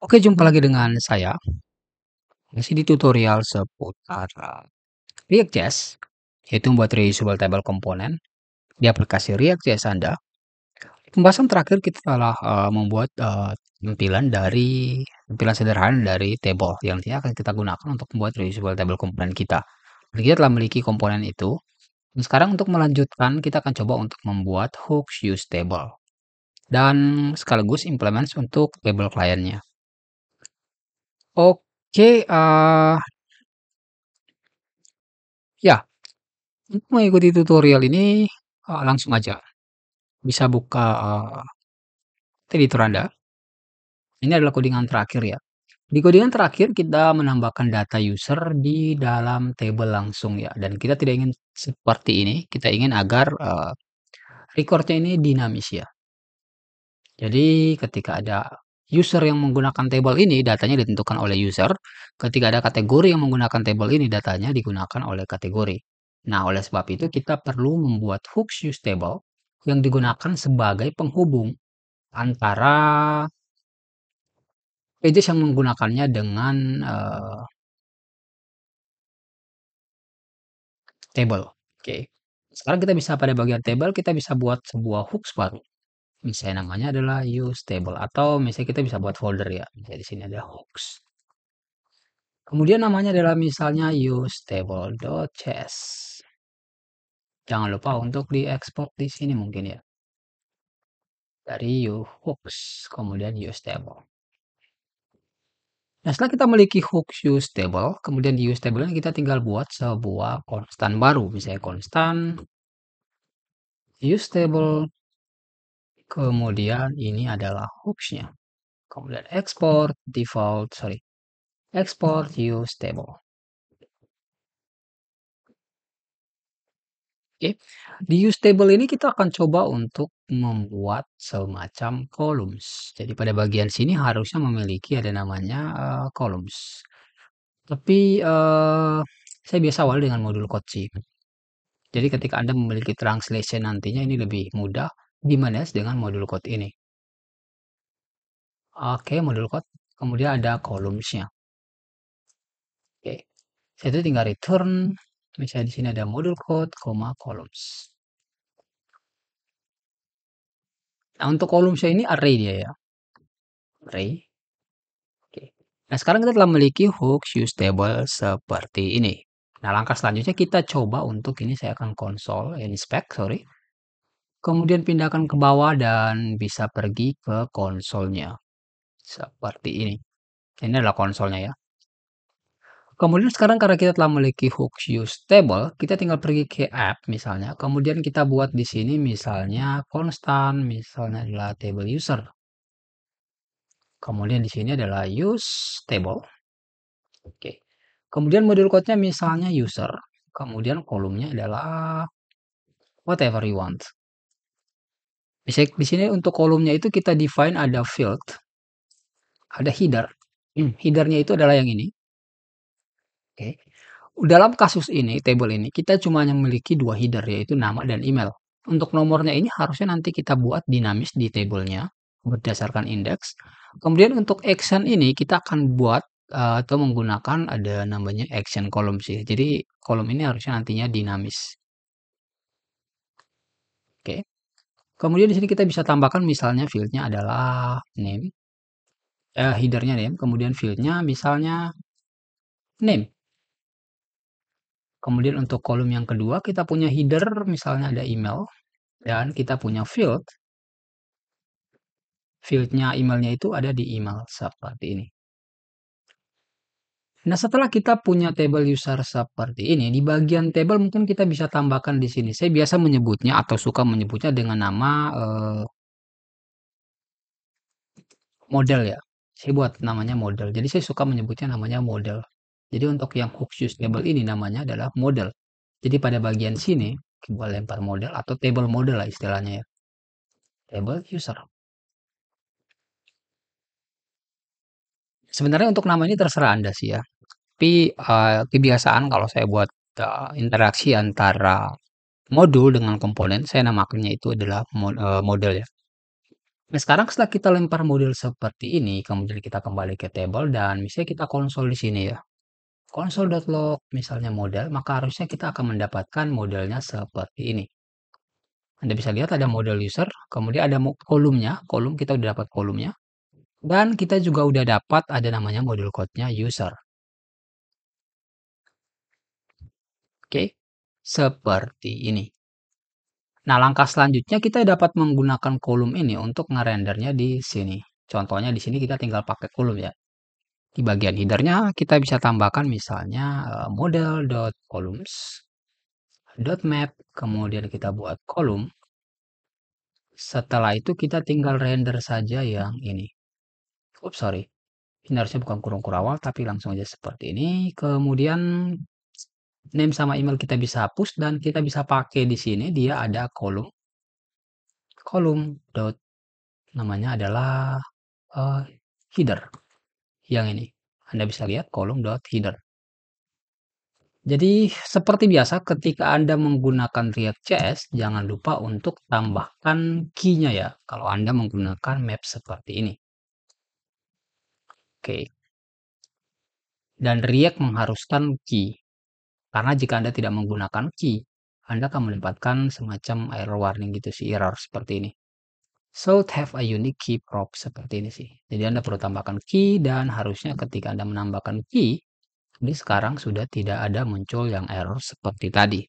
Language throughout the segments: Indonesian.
Oke, jumpa lagi dengan saya. Masih di tutorial seputar React.js, yaitu membuat reusable table component di aplikasi React.js Anda. Pembahasan terakhir kita telah membuat tampilan sederhana dari table yang nantinya akan kita gunakan untuk membuat reusable table component kita. Dan kita telah memiliki komponen itu. Dan sekarang untuk melanjutkan, kita akan coba untuk membuat hooks use table dan sekaligus implement untuk table kliennya. Oke, ya. Untuk mengikuti tutorial ini, langsung aja bisa buka, editor Anda. Ini adalah codingan terakhir ya. Di codingan terakhir kita menambahkan data user di dalam table langsung ya, dan kita tidak ingin seperti ini, kita ingin agar, record-nya ini dinamis ya. Jadi ketika ada user yang menggunakan table ini, datanya ditentukan oleh user. Ketika ada kategori yang menggunakan table ini, datanya digunakan oleh kategori. Nah, oleh sebab itu kita perlu membuat hooks use table yang digunakan sebagai penghubung antara pages yang menggunakannya dengan table. Oke. Sekarang kita bisa pada bagian table kita bisa buat sebuah hooks baru. Misalnya namanya adalah use table atau misalnya kita bisa buat folder ya. Misalnya di sini ada hooks. Kemudian namanya adalah misalnya use table.js. Jangan lupa untuk diekspor di sini mungkin ya. Dari hooks, kemudian use table. Nah, setelah kita memiliki hooks use table, kemudian di use table ini kita tinggal buat sebuah konstan baru. Misalnya konstan use table, kemudian ini adalah hooks-nya. Kemudian export use table. Oke, di use table ini kita akan coba untuk membuat semacam columns. Jadi pada bagian sini harusnya memiliki ada namanya columns. Tapi saya biasa awal dengan modul code sih. Jadi ketika Anda memiliki translation nantinya ini lebih mudah dimanage dengan modul code ini. Oke, modul code. Kemudian ada columns-nya. Oke. Saya itu tinggal return. Misalnya di sini ada modul code, columns. Nah, untuk columns ini array dia ya. Array. Oke. Nah, sekarang kita telah memiliki hooks use table seperti ini. Nah, langkah selanjutnya kita coba untuk ini saya akan inspect, sorry. Kemudian pindahkan ke bawah dan bisa pergi ke konsolnya. Seperti ini. Ini adalah konsolnya ya. Kemudian sekarang karena kita telah memiliki hooks use table, kita tinggal pergi ke app misalnya. Kemudian kita buat di sini misalnya konstan, misalnya adalah table user. Kemudian di sini adalah use table. Oke. Kemudian modul code-nya misalnya user. Kemudian kolomnya adalah whatever you want. Misalnya di sini untuk kolomnya itu kita define ada field, ada header. Headernya itu adalah yang ini. Oke. Dalam kasus ini, table ini, kita cuma memiliki dua header, yaitu nama dan email. Untuk nomornya ini harusnya nanti kita buat dinamis di tabelnya berdasarkan indeks. Kemudian untuk action ini kita akan buat atau menggunakan ada namanya action column sih. Jadi kolom ini harusnya nantinya dinamis. Oke. Kemudian di sini kita bisa tambahkan misalnya fieldnya adalah name, headernya name, kemudian fieldnya misalnya name. Kemudian untuk kolom yang kedua kita punya header misalnya ada email dan kita punya fieldnya emailnya itu ada di email seperti ini. Nah, setelah kita punya table user seperti ini, di bagian table mungkin kita bisa tambahkan di sini. Saya biasa menyebutnya atau suka menyebutnya dengan nama model ya. Saya buat namanya model. Jadi saya suka menyebutnya namanya model. Jadi untuk yang hooks use table ini namanya adalah model. Jadi pada bagian sini kita lempar model atau table model lah istilahnya ya. Table user. Sebenarnya untuk nama ini terserah Anda sih ya. Tapi kebiasaan kalau saya buat interaksi antara modul dengan komponen, saya namakannya itu adalah model ya. Nah, sekarang setelah kita lempar model seperti ini, kemudian kita kembali ke table dan misalnya kita konsol di sini ya. Console.log misalnya model, maka harusnya kita akan mendapatkan modelnya seperti ini. Anda bisa lihat ada model user, kemudian ada kolomnya, kolom kita udah dapat kolomnya, dan kita juga udah dapat ada namanya model code-nya user. Oke, seperti ini. Nah, langkah selanjutnya kita dapat menggunakan kolom ini untuk ngerendernya di sini. Contohnya di sini kita tinggal pakai kolom ya. Di bagian headernya kita bisa tambahkan misalnya model.columns.map, kemudian kita buat kolom. Setelah itu kita tinggal render saja yang ini. Oops, sorry. Ini harusnya bukan kurung kurawal, tapi langsung aja seperti ini. Kemudian name sama email kita bisa hapus dan kita bisa pakai di sini dia ada kolom. Kolom dot namanya adalah eh, header yang ini. Anda bisa lihat kolom dot header. Jadi seperti biasa ketika Anda menggunakan React.js, jangan lupa untuk tambahkan key-nya ya, kalau Anda menggunakan map seperti ini. Oke. Dan React mengharuskan key. Karena jika Anda tidak menggunakan key, Anda akan mendapatkan semacam error warning gitu sih, error seperti ini. Should have a unique key prop seperti ini sih. Jadi Anda perlu tambahkan key dan harusnya ketika Anda menambahkan key, ini sekarang sudah tidak ada muncul yang error seperti tadi.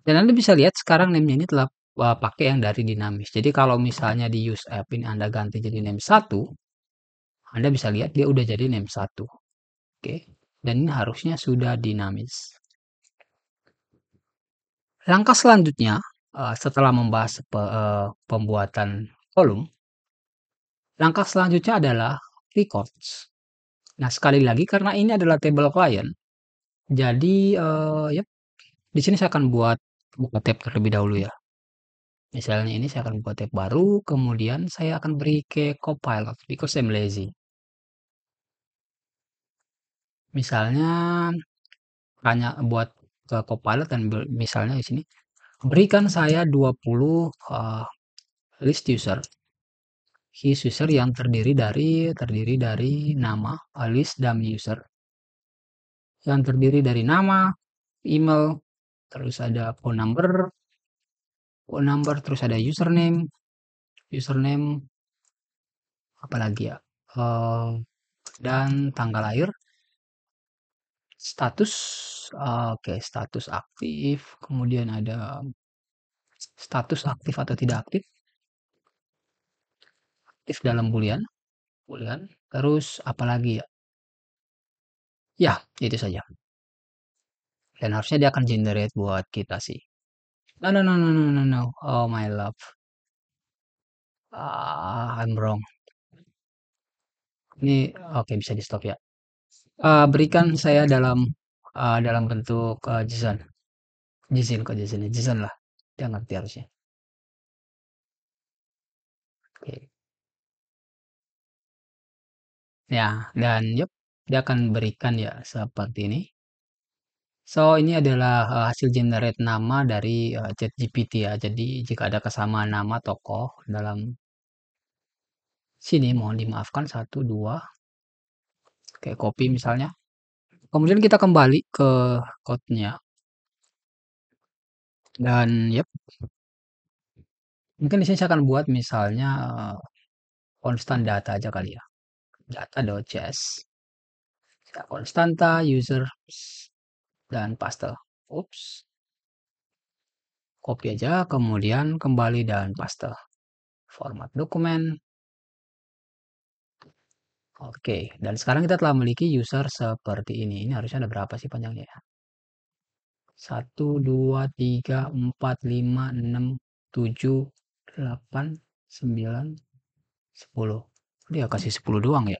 Dan Anda bisa lihat sekarang name-nya ini telah pakai yang dari dinamis. Jadi kalau misalnya di use app ini Anda ganti jadi name 1, Anda bisa lihat dia udah jadi name 1. Oke. Dan ini harusnya sudah dinamis. Langkah selanjutnya, setelah membahas pembuatan kolom, langkah selanjutnya adalah records. Nah, sekali lagi karena ini adalah table client, jadi ya di sini saya akan buka tab terlebih dahulu ya. Misalnya ini saya akan buat tab baru, kemudian saya akan beri ke Copilot because I'm lazy. Misalnya tanya buat ke Copilot dan misalnya di sini berikan saya 20 list user. List user yang terdiri dari nama, list dummy user. Yang terdiri dari nama, email, terus ada phone number, terus ada username, apalagi ya, dan tanggal lahir, status, oke, status aktif, kemudian ada status aktif atau tidak aktif, aktif dalam bulan, terus apalagi ya, ya itu saja. Dan harusnya dia akan generate buat kita sih. No, no, no, no, no, no, no. Oh my love. I'm wrong. Ini oke bisa di stop ya. Berikan saya dalam bentuk JSON. JSON kok JSON ya. JSON lah. Dia ngerti harusnya. Oke. Ya, dan yup, dia akan berikan ya seperti ini. So, ini adalah hasil generate nama dari ChatGPT ya. Jadi, jika ada kesamaan nama tokoh dalam sini, mohon dimaafkan satu, dua, kayak copy misalnya. Kemudian kita kembali ke code-nya. Dan, yep, mungkin di sini saya akan buat misalnya constant data aja kali ya. Data.js. Ya, konstanta, user, dan paste. Ups. Copy aja, kemudian kembali dan paste. Format dokumen. Oke, dan sekarang kita telah memiliki user seperti ini. Ini harusnya ada berapa sih panjangnya ya? 1, 2, 3, 4, 5, 6, 7, 8, 9, 10. Dia kasih 10 doang ya.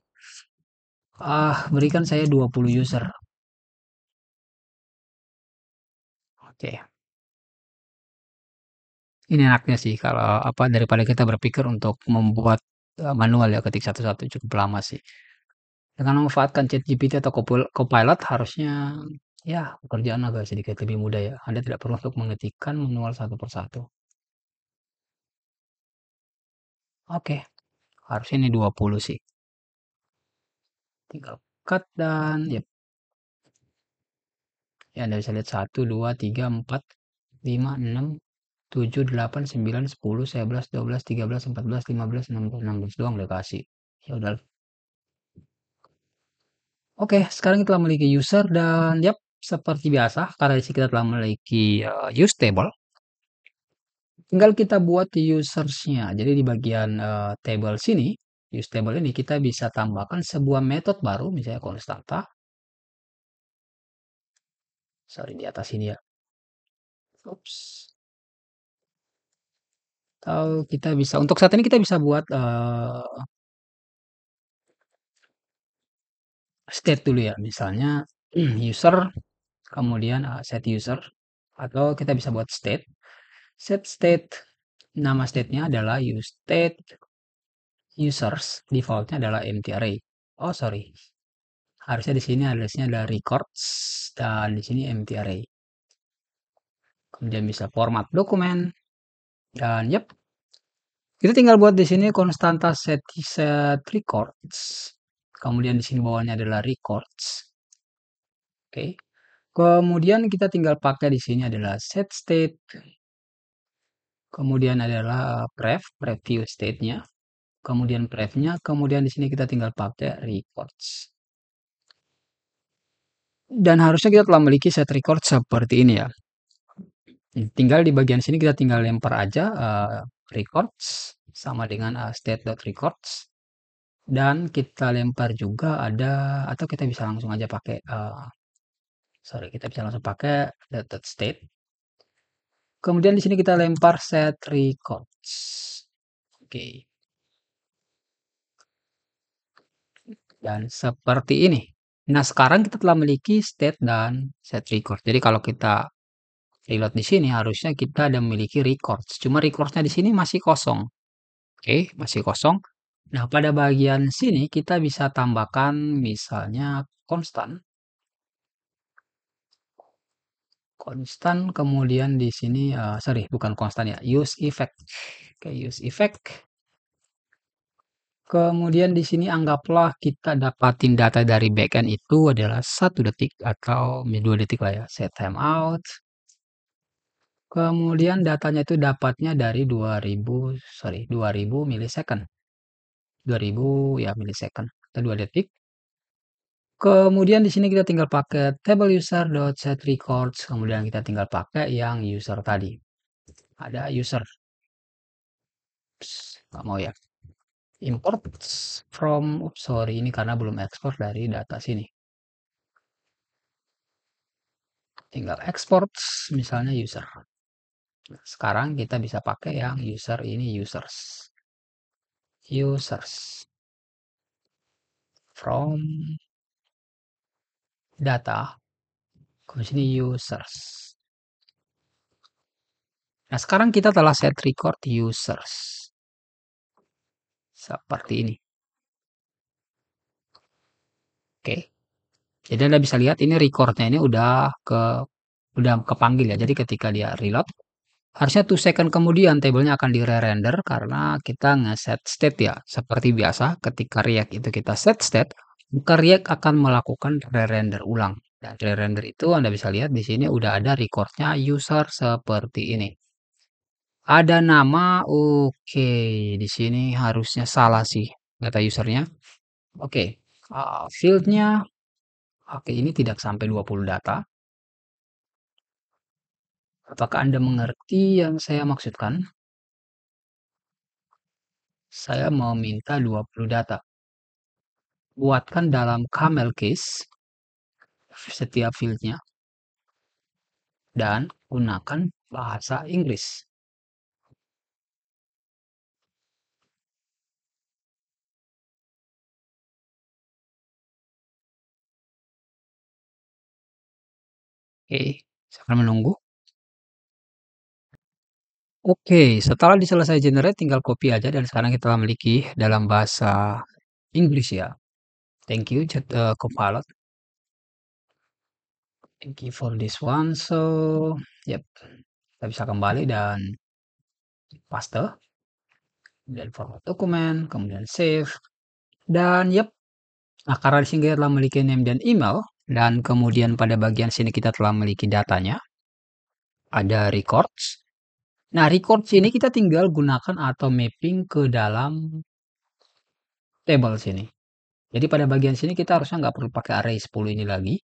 Berikan saya 20 user. Oke. Ini enaknya sih kalau apa daripada kita berpikir untuk membuat manual ya ketik satu-satu cukup lama sih. Dengan memanfaatkan ChatGPT atau Copilot harusnya ya pekerjaan agak sedikit lebih mudah ya. Anda tidak perlu untuk mengetikkan manual satu persatu. Oke, harusnya ini 20 sih. Tinggal cut dan ya, ya Anda bisa lihat 1, 2, 3, 4, 5, 6, 7, 8, 9, 10, 11, 12, 13, 14, 15, 16, 16 doang udah kasih. Ya udah. Oke, sekarang kita telah memiliki user dan yap, seperti biasa karena di sini kita telah memiliki use table, tinggal kita buat usersnya. Jadi di bagian table sini, use table ini kita bisa tambahkan sebuah metode baru, misalnya konstanta. Sorry di atas ini ya. Oops. Atau kita bisa untuk saat ini kita bisa buat state dulu ya. Misalnya user kemudian set user atau kita bisa buat state. Set state, nama state-nya adalah use state users, defaultnya adalah empty array. Oh sorry, harusnya di sini addressnya adalah records dan di sini empty array. Kemudian bisa format dokumen dan yep, kita tinggal buat di sini konstanta set records. Kemudian di sini bawahnya adalah records. Oke. Kemudian kita tinggal pakai di sini adalah set state. Kemudian adalah preview state-nya. Kemudian prevnya, kemudian di sini kita tinggal pakai records. Dan harusnya kita telah memiliki set record seperti ini ya. Tinggal di bagian sini kita tinggal lempar aja records sama dengan state.records. Dan kita lempar juga ada, atau kita bisa langsung aja pakai, sorry, kita bisa langsung pakai .state. Kemudian di sini kita lempar set records. Oke. Dan seperti ini. Nah, sekarang kita telah memiliki state dan set record. Jadi kalau kita reload di sini harusnya kita ada memiliki records. Cuma recordsnya di sini masih kosong. Oke, masih kosong. Nah, pada bagian sini kita bisa tambahkan misalnya konstan. Konstan kemudian di sini sorry bukan konstan ya, use effect. Oke, use effect. Kemudian di sini anggaplah kita dapatin data dari backend itu adalah 1 detik atau 2 detik lah ya. Set timeout. Kemudian datanya itu dapatnya dari 2000 milisecond. 2000 ya milisecond atau 2 detik. Kemudian di sini kita tinggal pakai table user.setRecords. Kemudian kita tinggal pakai yang user tadi. Ada user. Nggak mau ya. Import from, oops, sorry ini karena belum ekspor dari data sini. Tinggal export misalnya user. Sekarang kita bisa pakai yang user ini users. Users. From data. Ke sini users. Nah, sekarang kita telah set record users. Seperti ini. Oke. Jadi Anda bisa lihat ini recordnya ini udah kepanggil ya. Jadi ketika dia reload, harusnya 2 second kemudian tabelnya akan di-re-render karena kita nge-set state ya. Seperti biasa ketika React itu kita set state, maka React akan melakukan re-render ulang. Dan re-render itu Anda bisa lihat di sini udah ada recordnya user seperti ini. Ada nama, oke. Di sini harusnya salah sih data usernya. Oke, fieldnya, oke ini tidak sampai 20 data. Apakah Anda mengerti yang saya maksudkan? Saya mau minta 20 data. Buatkan dalam camel case setiap fieldnya dan gunakan bahasa Inggris. Oke, saya akan menunggu. Oke, setelah diselesai generate tinggal copy aja dan sekarang kita memiliki dalam bahasa Inggris ya. Thank you, Copilot. Thank you for this one. So, yep, kita bisa kembali dan paste. kemudian format dokumen, kemudian save, dan yep. Nah, karena di sini kita telah memiliki name dan email, dan kemudian pada bagian sini kita telah memiliki datanya, ada records. Nah, records ini kita tinggal gunakan atau mapping ke dalam table sini. Jadi pada bagian sini kita harusnya nggak perlu pakai array 10 ini lagi,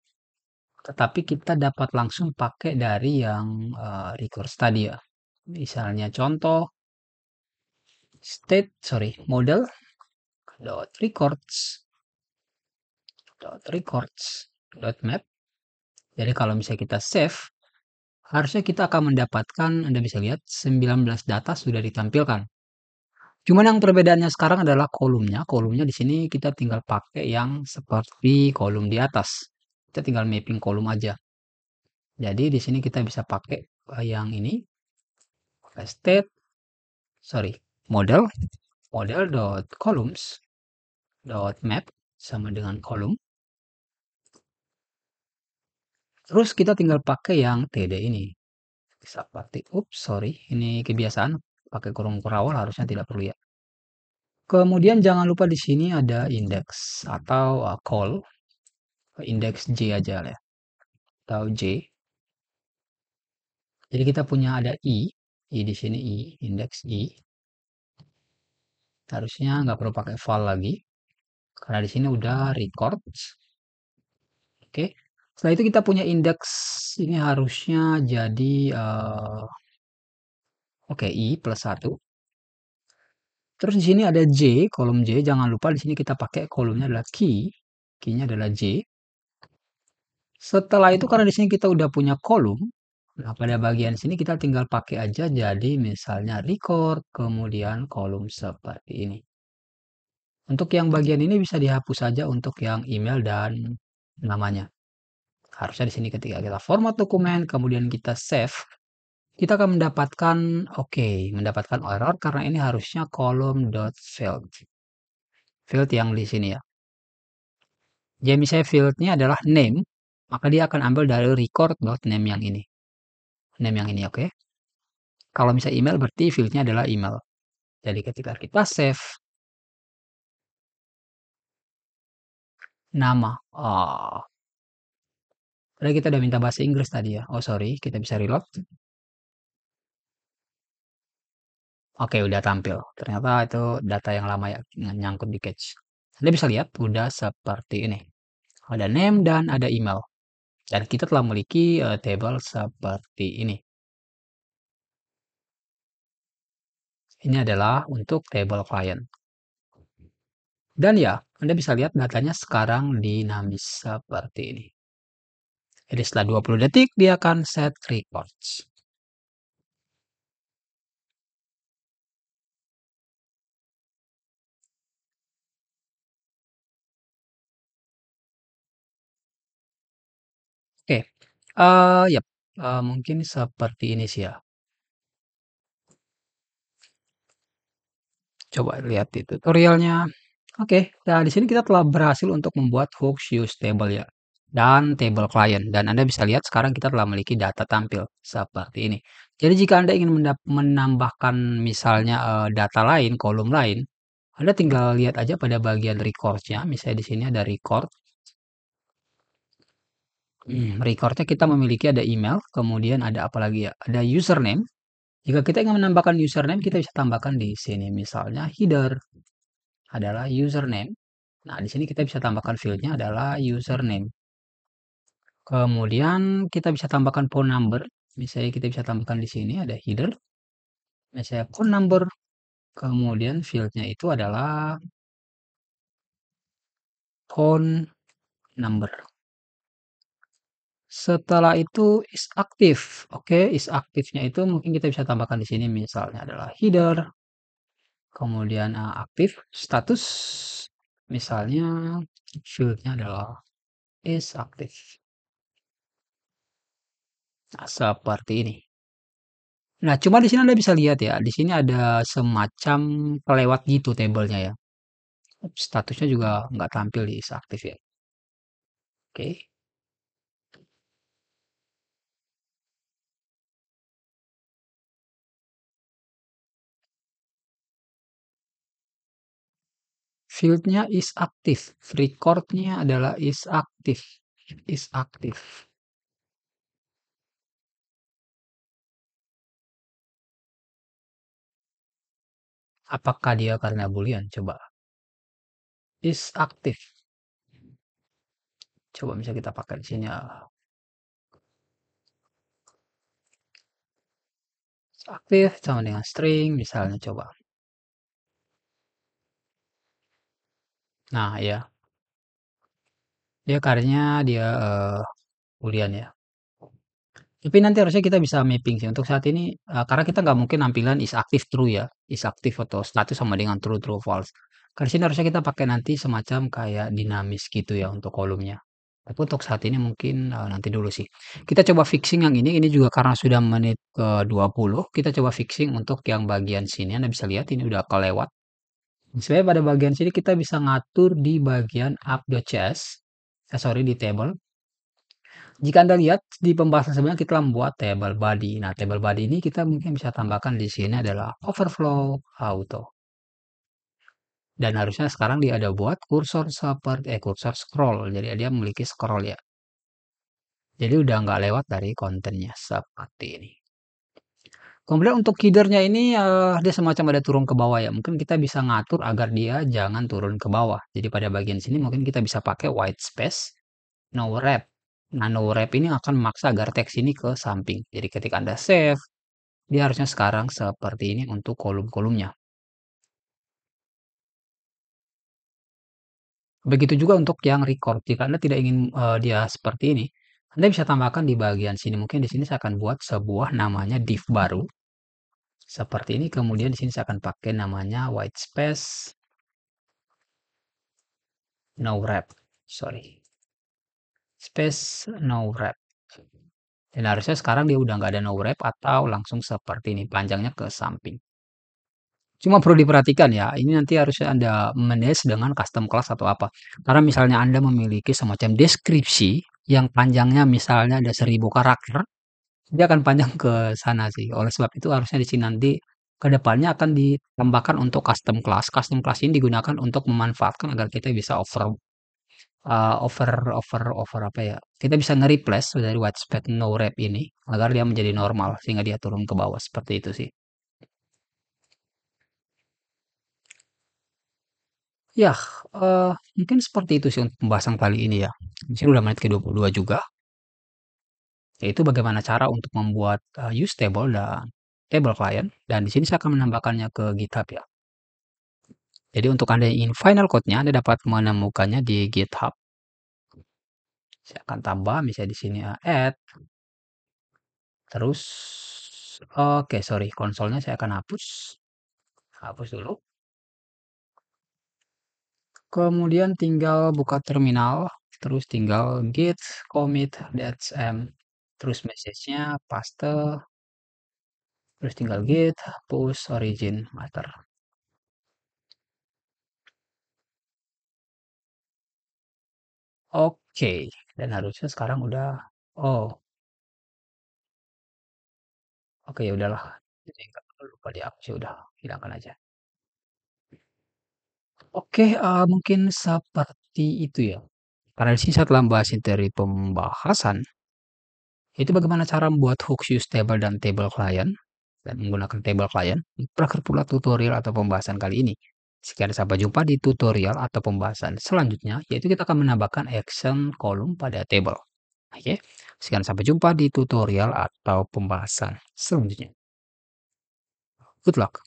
tetapi kita dapat langsung pakai dari yang records tadi ya. Misalnya contoh model dot records.map. Jadi kalau misalnya kita save, harusnya kita akan mendapatkan, Anda bisa lihat 19 data sudah ditampilkan. Cuman yang perbedaannya sekarang adalah kolomnya. Kolomnya di sini kita tinggal pakai yang seperti kolom di atas. Kita tinggal mapping kolom aja. Jadi di sini kita bisa pakai yang ini, pakai model dot columns dot map sama dengan kolom. Terus kita tinggal pakai yang TD ini. Seperti, ini kebiasaan pakai kurung kurawal harusnya tidak perlu ya. Kemudian jangan lupa di sini ada index atau call index J aja ya, atau J. Jadi kita punya ada I di sini index I. Harusnya nggak perlu pakai file lagi karena di sini udah records. Oke. Setelah itu kita punya indeks ini harusnya jadi oke, I plus 1. Terus di sini ada J, kolom J. Jangan lupa di sini kita pakai kolomnya adalah key. Key-nya adalah J. Setelah itu karena di sini kita udah punya kolom, nah pada bagian sini kita tinggal pakai aja jadi misalnya record, kemudian kolom seperti ini. Untuk yang bagian ini bisa dihapus saja untuk yang email dan namanya. Harusnya di sini ketika kita format dokumen, kemudian kita save, kita akan mendapatkan mendapatkan error karena ini harusnya kolom dot field. Field yang di sini ya. Jadi misalnya fieldnya adalah name, maka dia akan ambil dari record.name yang ini. Name yang ini, oke. Kalau misalnya email berarti fieldnya adalah email. Jadi ketika kita save nama, tadi kita udah minta bahasa Inggris tadi ya. Oh sorry, kita bisa reload. Oke, udah tampil. Ternyata itu data yang lama ya, nyangkut di cache. Anda bisa lihat udah seperti ini. Ada name dan ada email. Dan kita telah memiliki table seperti ini. Ini adalah untuk table client. Dan ya, Anda bisa lihat datanya sekarang dinamis seperti ini. Jadi setelah 20 detik dia akan set records. Oke, yap, mungkin seperti ini sih ya. Coba lihat di tutorialnya. Oke, nah di sini kita telah berhasil untuk membuat hooks use table ya. Dan table client. Dan Anda bisa lihat sekarang kita telah memiliki data tampil seperti ini. Jadi jika Anda ingin menambahkan misalnya data lain, kolom lain, Anda tinggal lihat aja pada bagian record-nya. Misalnya di sini ada record. Record-nya kita memiliki ada email, kemudian ada apa lagi ya? Ada username. Jika kita ingin menambahkan username, kita bisa tambahkan di sini. Misalnya header adalah username. Nah, di sini kita bisa tambahkan field-nya adalah username. Kemudian kita bisa tambahkan phone number. Misalnya kita bisa tambahkan di sini ada header. Misalnya phone number. Kemudian field-nya itu adalah phone number. Setelah itu is aktif. Oke, is aktifnya itu mungkin kita bisa tambahkan di sini misalnya adalah header. Kemudian aktif status. Misalnya field-nya adalah is aktif. Nah, seperti ini. Nah, cuma di sini Anda bisa lihat ya, di sini ada semacam kelewat gitu tabelnya ya. Statusnya juga nggak tampil di aktif ya. Oke. Field-nya is active. Record-nya adalah is active. Is active. Apakah dia karena boolean? Coba. Is active. Coba bisa kita pakai di sini. Aktif sama dengan string misalnya coba. Nah, ya. Dia karena dia boolean ya. Tapi nanti harusnya kita bisa mapping sih. Untuk saat ini, karena kita nggak mungkin nampilan is active true ya. Is active atau status sama dengan true, true, false. Karena sini harusnya kita pakai nanti semacam kayak dinamis gitu ya untuk kolomnya. Tapi untuk saat ini mungkin nanti dulu sih. Kita coba fixing yang ini juga karena sudah menit ke 20. Kita coba fixing untuk yang bagian sini. Anda bisa lihat ini udah kelewat. Sebenarnya pada bagian sini kita bisa ngatur di bagian app.js. Sorry di table. Jika Anda lihat di pembahasan sebelumnya kita membuat table body. Nah, table body ini kita mungkin bisa tambahkan di sini adalah overflow auto. Dan harusnya sekarang dia ada buat kursor seperti kursor scroll. Jadi dia memiliki scroll ya. Jadi udah nggak lewat dari kontennya seperti ini. Kemudian untuk header-nya ini dia semacam ada turun ke bawah ya. Mungkin kita bisa ngatur agar dia jangan turun ke bawah. Jadi pada bagian sini mungkin kita bisa pakai white space, no wrap. Nah, no wrap ini akan memaksa agar teks ini ke samping. Jadi ketika Anda save, dia harusnya sekarang seperti ini untuk kolom-kolomnya. Begitu juga untuk yang record. Jika Anda tidak ingin dia seperti ini, Anda bisa tambahkan di bagian sini. Mungkin di sini saya akan buat sebuah namanya div baru. Seperti ini. Kemudian di sini saya akan pakai namanya white space, no wrap. Sorry. Space, no wrap. Dan harusnya sekarang dia udah nggak ada no wrap atau langsung seperti ini. Panjangnya ke samping. Cuma perlu diperhatikan ya, ini nanti harusnya Anda manage dengan custom class atau apa. Karena misalnya Anda memiliki semacam deskripsi yang panjangnya misalnya ada 1000 karakter, dia akan panjang ke sana sih. Oleh sebab itu harusnya di sini nanti ke depannya akan ditambahkan untuk custom class. Custom class ini digunakan untuk memanfaatkan agar kita bisa over apa ya? Kita bisa nge-replace dari whitespace no wrap ini agar dia menjadi normal sehingga dia turun ke bawah seperti itu sih. Ya, mungkin seperti itu sih untuk pembahasan kali ini ya. Di sini udah menit ke-22 juga, yaitu bagaimana cara untuk membuat, use table dan table client, dan di sini saya akan menambahkannya ke GitHub ya. Jadi untuk Anda yang ingin final code-nya, Anda dapat menemukannya di GitHub. Saya akan tambah misalnya di sini, add, terus oke sorry, konsolnya saya akan hapus. Hapus dulu. Kemudian tinggal buka terminal, terus tinggal git commit that's terus message-nya paste, terus tinggal git push origin master. Oke, dan harusnya sekarang udah oh, oke ya udahlah. Jadi nggak perlu lupa dihapus ya udah hilangkan aja. Oke, mungkin seperti itu ya. Karena di sini saya telah membahas dari pembahasan itu bagaimana cara membuat hooks use table dan table client dan menggunakan table client. Berakhir pula tutorial atau pembahasan kali ini. Sekian sampai jumpa di tutorial atau pembahasan selanjutnya, yaitu kita akan menambahkan action kolom pada table. Oke, sekian sampai jumpa di tutorial atau pembahasan selanjutnya. Good luck.